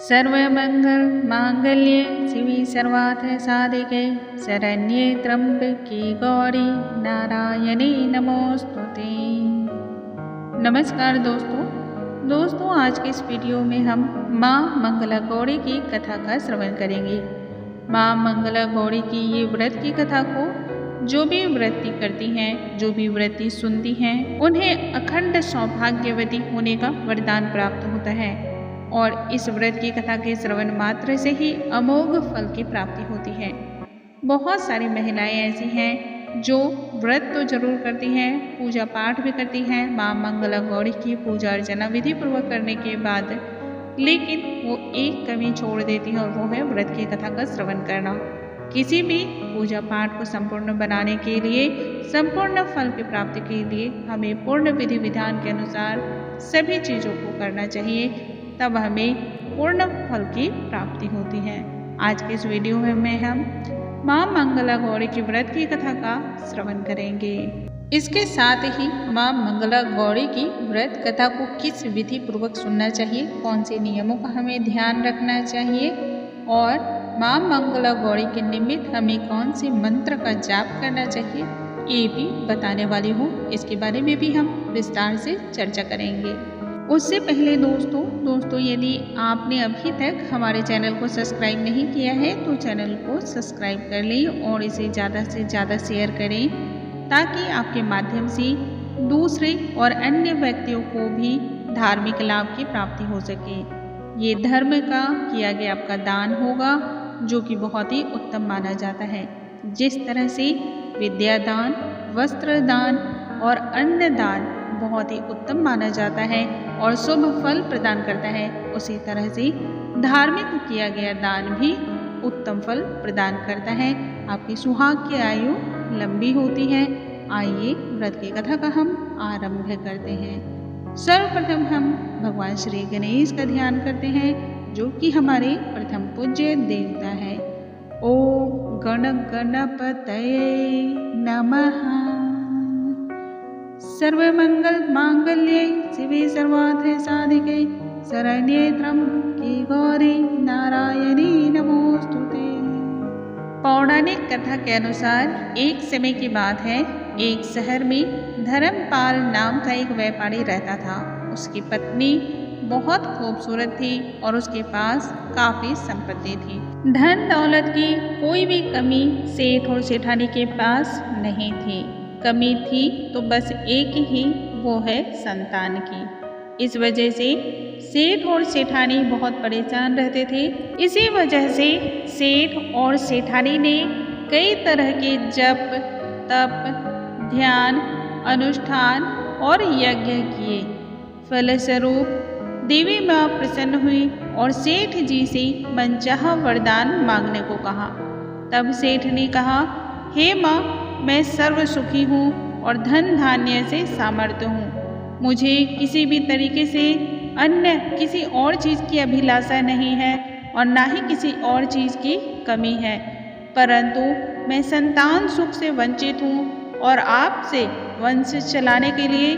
सर्वमंगल मांगल्ये शिवे सर्वार्थ साधिके शरण्ये त्र्यंबके गौरी नारायणी नमोस्तुते। नमस्कार दोस्तों आज के इस वीडियो में हम माँ मंगला गौरी की कथा का श्रवण करेंगे। माँ मंगला गौरी की ये व्रत की कथा को जो भी व्रती करती हैं, जो भी व्रती सुनती हैं, उन्हें अखंड सौभाग्यवती होने का वरदान प्राप्त होता है और इस व्रत की कथा के श्रवण मात्र से ही अमोघ फल की प्राप्ति होती है। बहुत सारी महिलाएं ऐसी हैं जो व्रत तो जरूर करती हैं, पूजा पाठ भी करती हैं माँ मंगला गौरी की पूजा अर्चना विधि पूर्वक करने के बाद, लेकिन वो एक कमी छोड़ देती हैं और वो है व्रत की कथा का श्रवण करना। किसी भी पूजा पाठ को संपूर्ण बनाने के लिए, संपूर्ण फल की प्राप्ति के लिए हमें पूर्ण विधि विधान के अनुसार सभी चीज़ों को करना चाहिए, तब हमें पूर्ण फल की प्राप्ति होती है। आज के इस वीडियो में हम माँ मंगला गौरी की व्रत की कथा का श्रवण करेंगे। इसके साथ ही माँ मंगला गौरी की व्रत कथा को किस विधि पूर्वक सुनना चाहिए, कौन से नियमों का हमें ध्यान रखना चाहिए और माँ मंगला गौरी के निमित्त हमें कौन से मंत्र का जाप करना चाहिए, ये भी बताने वाली हूँ। इसके बारे में भी हम विस्तार से चर्चा करेंगे। उससे पहले दोस्तों यदि आपने अभी तक हमारे चैनल को सब्सक्राइब नहीं किया है तो चैनल को सब्सक्राइब कर लें और इसे ज़्यादा से ज़्यादा शेयर करें, ताकि आपके माध्यम से दूसरे और अन्य व्यक्तियों को भी धार्मिक लाभ की प्राप्ति हो सके। ये धर्म का किया गया आपका दान होगा, जो कि बहुत ही उत्तम माना जाता है। जिस तरह से विद्या दान, वस्त्र दान और अन्न दान बहुत ही उत्तम माना जाता है और शुभ फल प्रदान करता है, उसी तरह से धार्मिक किया गया दान भी उत्तम फल प्रदान करता है। आपकी सुहाग की आयु लंबी होती है। आइए व्रत की कथा का हम आरंभ करते हैं। सर्वप्रथम हम भगवान श्री गणेश का ध्यान करते हैं, जो कि हमारे प्रथम पूज्य देवता है। ओम गण गणपतये नमः। सर्वमंगल मांगल्ये शिवे सर्वार्थ साधिके शरण्ये त्र्यंबके गौरी नारायणी नमोस्तुते। पौराणिक कथा के अनुसार एक समय की बात है, एक शहर में धर्मपाल नाम का एक व्यापारी रहता था। उसकी पत्नी बहुत खूबसूरत थी और उसके पास काफी संपत्ति थी। धन दौलत की कोई भी कमी सेठ और सेठानी के पास नहीं थी। कमी थी तो बस एक ही, वो है संतान की। इस वजह से सेठ और सेठानी बहुत परेशान रहते थे। इसी वजह से सेठ और सेठानी ने कई तरह के जप, तप, ध्यान, अनुष्ठान और यज्ञ किए। फलस्वरूप देवी माँ प्रसन्न हुई और सेठ जी से मनचाहा वरदान मांगने को कहा। तब सेठ ने कहा, हे माँ, मैं सर्व सुखी हूँ और धन धान्य से सामर्थ्य हूँ। मुझे किसी भी तरीके से अन्य किसी और चीज़ की अभिलाषा नहीं है और ना ही किसी और चीज़ की कमी है, परंतु मैं संतान सुख से वंचित हूँ और आपसे वंश चलाने के लिए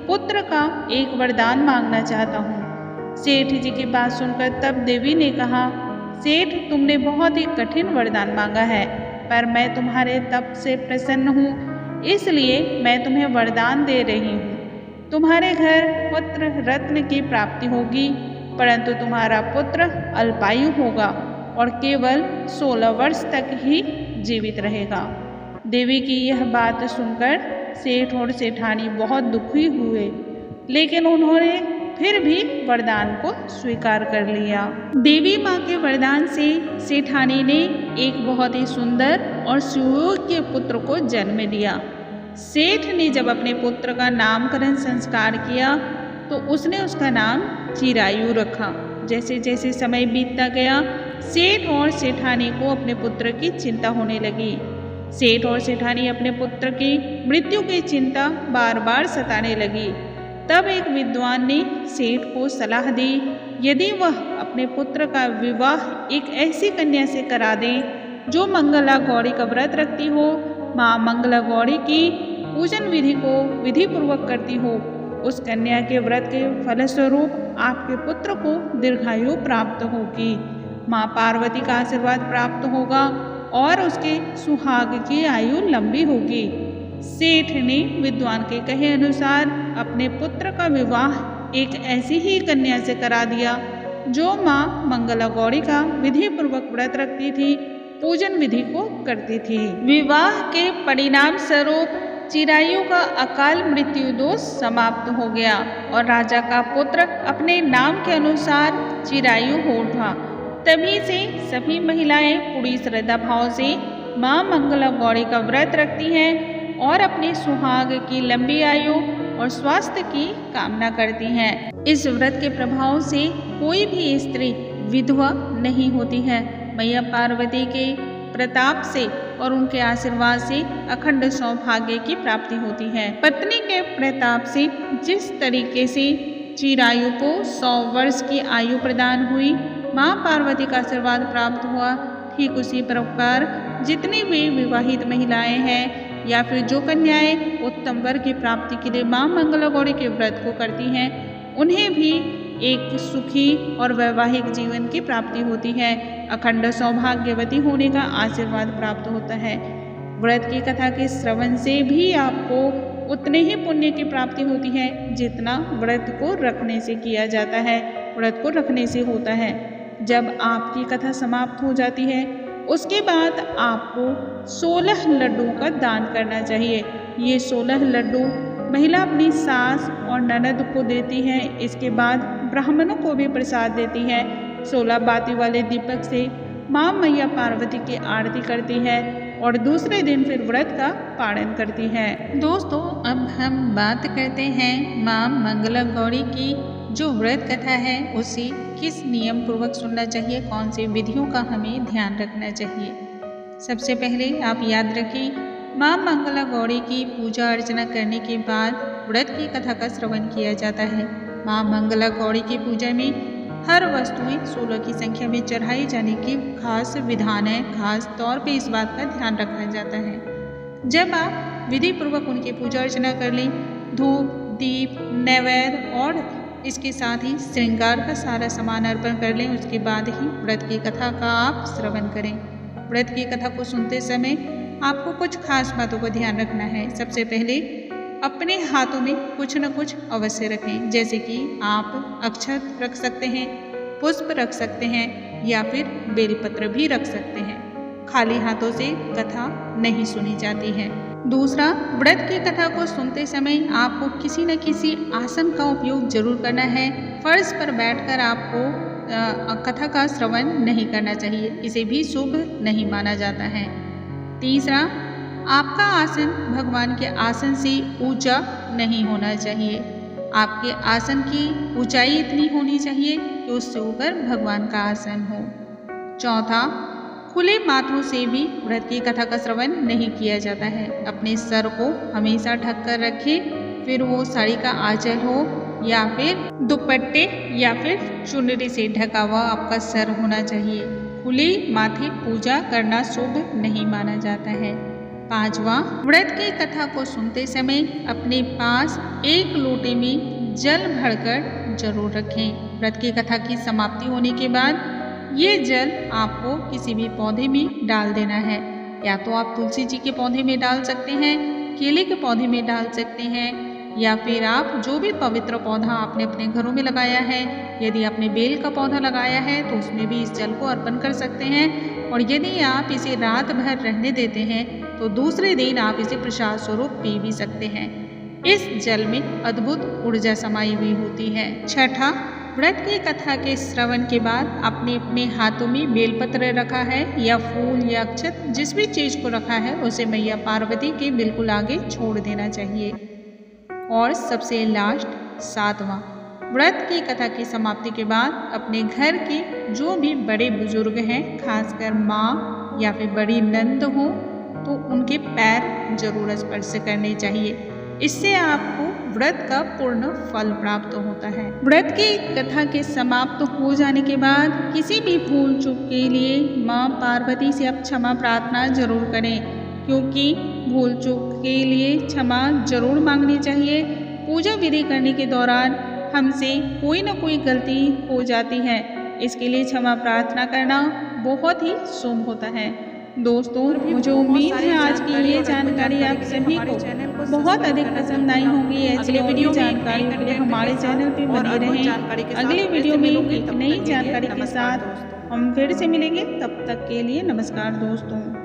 पुत्र का एक वरदान मांगना चाहता हूँ। सेठ जी की बात सुनकर तब देवी ने कहा, सेठ, तुमने बहुत ही कठिन वरदान मांगा है, पर मैं तुम्हारे तप से प्रसन्न हूँ, इसलिए मैं तुम्हें वरदान दे रही हूँ। तुम्हारे घर पुत्र रत्न की प्राप्ति होगी, परंतु तुम्हारा पुत्र अल्पायु होगा और केवल 16 वर्ष तक ही जीवित रहेगा। देवी की यह बात सुनकर सेठ और सेठानी बहुत दुखी हुए, लेकिन उन्होंने फिर भी वरदान को स्वीकार कर लिया। देवी माँ के वरदान से सेठानी ने एक बहुत ही सुंदर और सुयोग्य पुत्र को जन्म दिया। सेठ ने जब अपने पुत्र का नामकरण संस्कार किया तो उसने उसका नाम चिरायु रखा। जैसे जैसे समय बीतता गया, सेठ और सेठानी को अपने पुत्र की चिंता होने लगी। सेठ और सेठानी अपने पुत्र की मृत्यु की चिंता बार बार सताने लगी। तब एक विद्वान ने सेठ को सलाह दी, यदि वह अपने पुत्र का विवाह एक ऐसी कन्या से करा दे जो मंगला गौरी का व्रत रखती हो, माँ मंगला गौरी की पूजन विधि को विधि पूर्वक करती हो उस कन्या के व्रत के फलस्वरूप आपके पुत्र को दीर्घायु प्राप्त होगी। माँ पार्वती का आशीर्वाद प्राप्त होगा और उसके सुहाग की आयु लंबी होगी। सेठ ने विद्वान के कहे अनुसार अपने पुत्र का विवाह एक ऐसी ही कन्या से करा दिया जो माँ मंगला गौरी का विधि पूर्वक व्रत रखती थी, पूजन विधि को करती थी। विवाह के परिणाम स्वरूप चिरायु का अकाल मृत्यु दोष समाप्त हो गया और राजा का पुत्र अपने नाम के अनुसार चिरायु हो उठा। तभी से सभी महिलाएं पूरी श्रद्धा भाव से माँ मंगला गौरी का व्रत रखती हैं और अपने सुहाग की लंबी आयु और स्वास्थ्य की कामना करती हैं। इस व्रत के प्रभाव से कोई भी स्त्री विधवा नहीं होती है। मैया पार्वती के प्रताप से और उनके आशीर्वाद से अखंड सौभाग्य की प्राप्ति होती है। पत्नी के प्रताप से जिस तरीके से चिरायु को 100 वर्ष की आयु प्रदान हुई, माँ पार्वती का आशीर्वाद प्राप्त हुआ, ठीक उसी प्रकार जितनी भी विवाहित महिलाएं हैं या फिर जो कन्याएं उत्तम वर की प्राप्ति के लिए माँ मंगला गौरी के व्रत को करती हैं, उन्हें भी एक सुखी और वैवाहिक जीवन की प्राप्ति होती है। अखंड सौभाग्यवती होने का आशीर्वाद प्राप्त होता है। व्रत की कथा के श्रवण से भी आपको उतने ही पुण्य की प्राप्ति होती है जितना व्रत को रखने से किया जाता है, व्रत को रखने से होता है। जब आपकी कथा समाप्त हो जाती है उसके बाद आपको 16 लड्डुओं का दान करना चाहिए। ये 16 लड्डू महिला अपनी सास और ननद को देती है। इसके बाद ब्राह्मणों को भी प्रसाद देती है। 16 बाती वाले दीपक से माँ मैया पार्वती की आरती करती है और दूसरे दिन फिर व्रत का पालन करती है। दोस्तों, अब हम बात करते हैं माँ मंगला गौरी की जो व्रत कथा है उसे किस नियम पूर्वक सुनना चाहिए, कौन सी विधियों का हमें ध्यान रखना चाहिए। सबसे पहले आप याद रखें, माँ मंगला गौरी की पूजा अर्चना करने के बाद व्रत की कथा का श्रवण किया जाता है। माँ मंगला गौरी की पूजा में हर वस्तुएं 16 की संख्या में चढ़ाई जाने की खास विधान है। खास तौर पे इस बात का ध्यान रखा जाता है। जब आप विधि पूर्वक उनकी पूजा अर्चना कर लें, धूप, दीप, नैवेद्य और इसके साथ ही श्रृंगार का सारा सामान अर्पण कर लें, उसके बाद ही व्रत की कथा का आप श्रवण करें। व्रत की कथा को सुनते समय आपको कुछ खास बातों का ध्यान रखना है। सबसे पहले अपने हाथों में कुछ न कुछ अवश्य रखें, जैसे कि आप अक्षत रख सकते हैं, पुष्प रख सकते हैं या फिर बेलपत्र भी रख सकते हैं। खाली हाथों से कथा नहीं सुनी जाती है। दूसरा, व्रत की कथा को सुनते समय आपको किसी न किसी आसन का उपयोग जरूर करना है। फर्श पर बैठकर आपको कथा का श्रवण नहीं करना चाहिए, इसे भी शुभ नहीं माना जाता है। तीसरा, आपका आसन भगवान के आसन से ऊंचा नहीं होना चाहिए। आपके आसन की ऊंचाई इतनी होनी चाहिए कि उससे ऊपर भगवान का आसन हो। चौथा, खुले माथों से भी व्रत की कथा का श्रवण नहीं किया जाता है। अपने सर को हमेशा ढक कर रखें, फिर वो साड़ी का आंचल हो या फिर दुपट्टे या फिर चुनरी से ढका हुआ आपका सर होना चाहिए। खुले माथे पूजा करना शुभ नहीं माना जाता है। पांचवा, व्रत की कथा को सुनते समय अपने पास एक लोटे में जल भरकर जरूर रखें। व्रत की कथा की समाप्ति होने के बाद ये जल आपको किसी भी पौधे में डाल देना है। या तो आप तुलसी जी के पौधे में डाल सकते हैं, केले के पौधे में डाल सकते हैं, या फिर आप जो भी पवित्र पौधा आपने अपने घरों में लगाया है, यदि आपने बेल का पौधा लगाया है तो उसमें भी इस जल को अर्पण कर सकते हैं। और यदि आप इसे रात भर रहने देते हैं तो दूसरे दिन आप इसे प्रसाद स्वरूप पी भी सकते हैं। इस जल में अद्भुत ऊर्जा समाई हुई होती है। छठा, व्रत की कथा के श्रवण के बाद आपने अपने हाथों में बेलपत्र रखा है या फूल या अक्षत, जिस भी चीज को रखा है उसे मैया पार्वती के बिल्कुल आगे छोड़ देना चाहिए। और सबसे लास्ट, सातवां, व्रत की कथा की समाप्ति के बाद अपने घर के जो भी बड़े बुजुर्ग हैं, खासकर माँ या फिर बड़ी नंद हो, तो उनके पैर जरूर स्पर्श करने चाहिए। इससे आपको व्रत का पूर्ण फल प्राप्त होता है। व्रत की कथा के समाप्त हो जाने के बाद किसी भी भूल चूक के लिए माँ पार्वती से आप क्षमा प्रार्थना जरूर करें, क्योंकि भूल चूक के लिए क्षमा जरूर मांगनी चाहिए। पूजा विधि करने के दौरान हमसे कोई न कोई गलती हो जाती है। इसके लिए क्षमा प्रार्थना करना बहुत ही शुभ होता है। दोस्तों, मुझे उम्मीद है आज की ये जानकारी आप सभी को बहुत अधिक पसंद आई होंगी। ऐसी और भी जानकारियों के लिए हमारे चैनल पर बने रहें। अगले वीडियो में एक नई जानकारी के साथ हम फिर से मिलेंगे। तब तक के लिए नमस्कार दोस्तों।